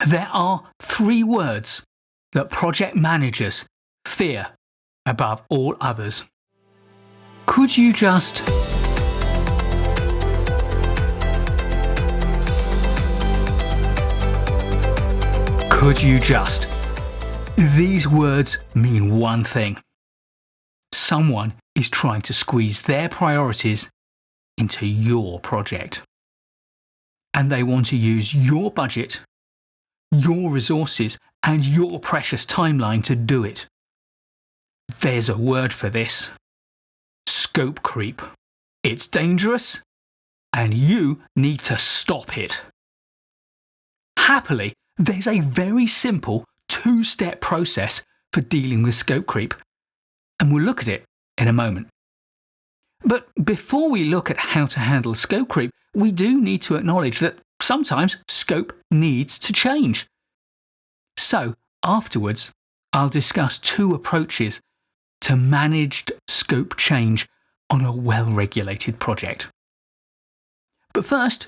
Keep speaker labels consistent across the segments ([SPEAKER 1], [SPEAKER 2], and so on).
[SPEAKER 1] There are 3 words that project managers fear above all others. Could you just... These words mean one thing. Someone is trying to squeeze their priorities into your project. And they want to use your budget, your resources, and your precious timeline to do it. There's a word for this. Scope creep. It's dangerous, and you need to stop it. Happily, there's a very simple 2-step process for dealing with scope creep, and we'll look at it in a moment. But before we look at how to handle scope creep, we do need to acknowledge that sometimes scope needs to change. So, afterwards, I'll discuss 2 approaches to managed scope change on a well-regulated project. But first,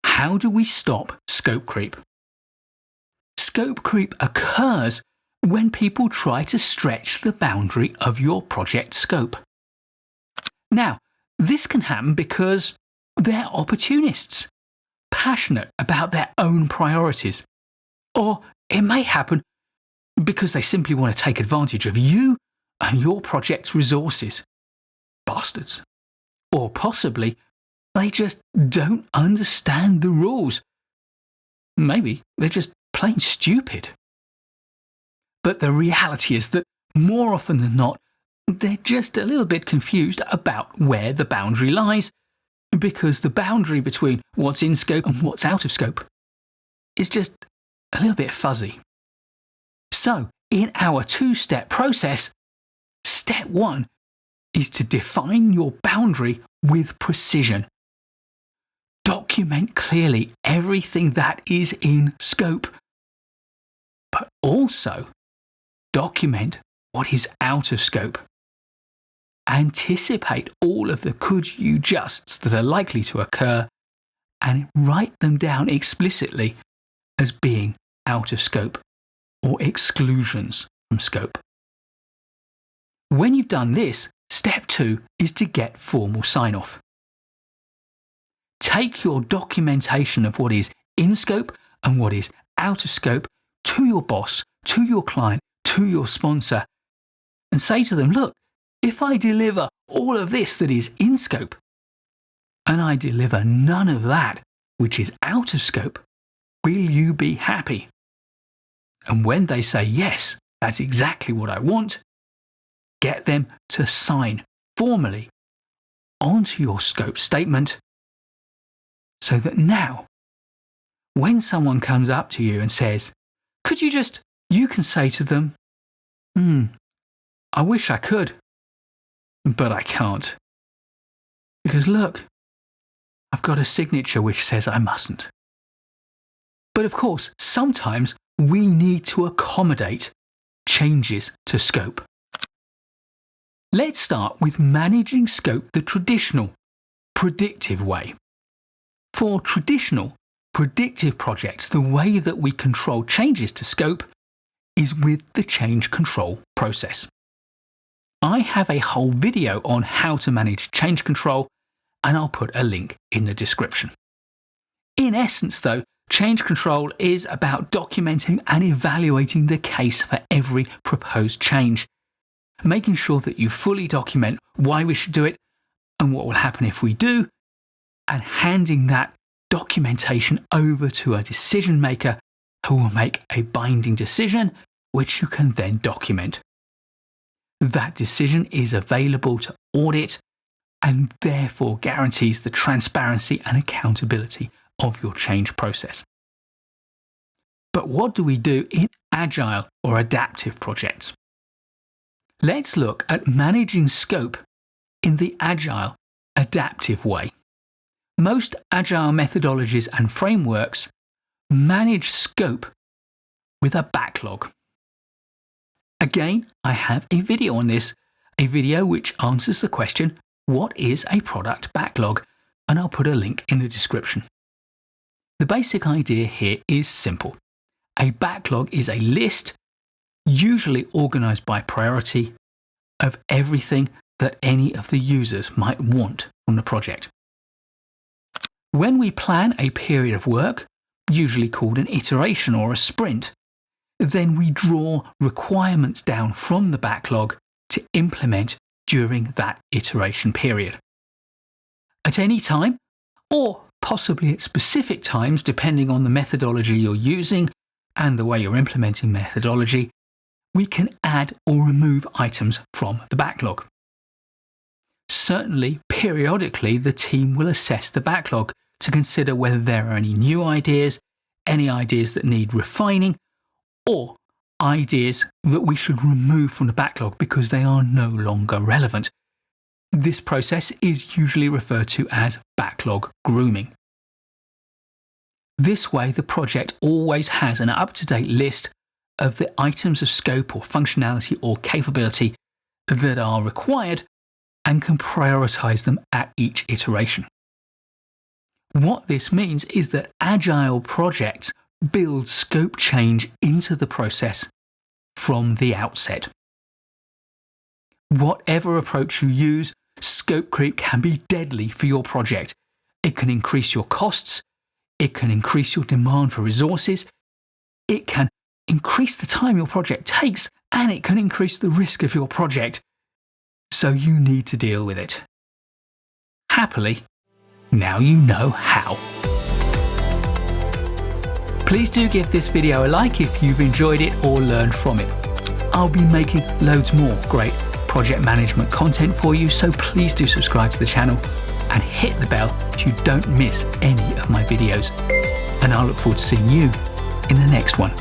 [SPEAKER 1] how do we stop scope creep? Scope creep occurs when people try to stretch the boundary of your project scope. Now, this can happen because they're opportunists, passionate about their own priorities. Or it may happen because they simply want to take advantage of you and your project's resources. Bastards. Or possibly they just don't understand the rules. Maybe they're just plain stupid. But the reality is that more often than not, they're just a little bit confused about where the boundary lies, because the boundary between what's in scope and what's out of scope is just a little bit fuzzy. So, in our 2-step process, step 1 is to define your boundary with precision. Document clearly everything that is in scope, but also document what is out of scope. Anticipate all of the could-you-justs that are likely to occur and write them down explicitly as being out of scope or exclusions from scope. When you've done this, step 2 is to get formal sign-off. Take your documentation of what is in scope and what is out of scope to your boss, to your client, to your sponsor, and say to them, look, if I deliver all of this that is in scope, and I deliver none of that which is out of scope, will you be happy? And when they say, yes, that's exactly what I want, get them to sign formally onto your scope statement so that now, when someone comes up to you and says, you can say to them, I wish I could, but I can't. Because look, I've got a signature which says I mustn't. But of course, sometimes we need to accommodate changes to scope. Let's start with managing scope the traditional, predictive way. For traditional, predictive projects, the way that we control changes to scope is with the change control process. I have a whole video on how to manage change control, and I'll put a link in the description. In essence, though, change control is about documenting and evaluating the case for every proposed change, making sure that you fully document why we should do it and what will happen if we do, and handing that documentation over to a decision maker who will make a binding decision, which you can then document. That decision is available to audit and therefore guarantees the transparency and accountability of your change process. But what do we do in Agile or adaptive projects? Let's look at managing scope in the Agile adaptive way. Most Agile methodologies and frameworks manage scope with a backlog. Again, I have a video on this, a video which answers the question, what is a product backlog? And I'll put a link in the description. The basic idea here is simple. A backlog is a list, usually organized by priority, of everything that any of the users might want from the project. When we plan a period of work, usually called an iteration or a sprint, then we draw requirements down from the backlog to implement during that iteration period. At any time, or possibly at specific times depending on the methodology you're using and the way you're implementing methodology, we can add or remove items from the backlog. Certainly, periodically, the team will assess the backlog to consider whether there are any new ideas, any ideas that need refining, or ideas that we should remove from the backlog because they are no longer relevant. This process is usually referred to as backlog grooming. This way, the project always has an up-to-date list of the items of scope or functionality or capability that are required and can prioritize them at each iteration. What this means is that Agile projects build scope change into the process from the outset. Whatever approach you use, scope creep can be deadly for your project. It can increase your costs, it can increase your demand for resources, it can increase the time your project takes, and it can increase the risk of your project. So you need to deal with it. Happily, now you know how. Please do give this video a like if you've enjoyed it or learned from it. I'll be making loads more great project management content for you, so please do subscribe to the channel and hit the bell so you don't miss any of my videos. And I'll look forward to seeing you in the next one.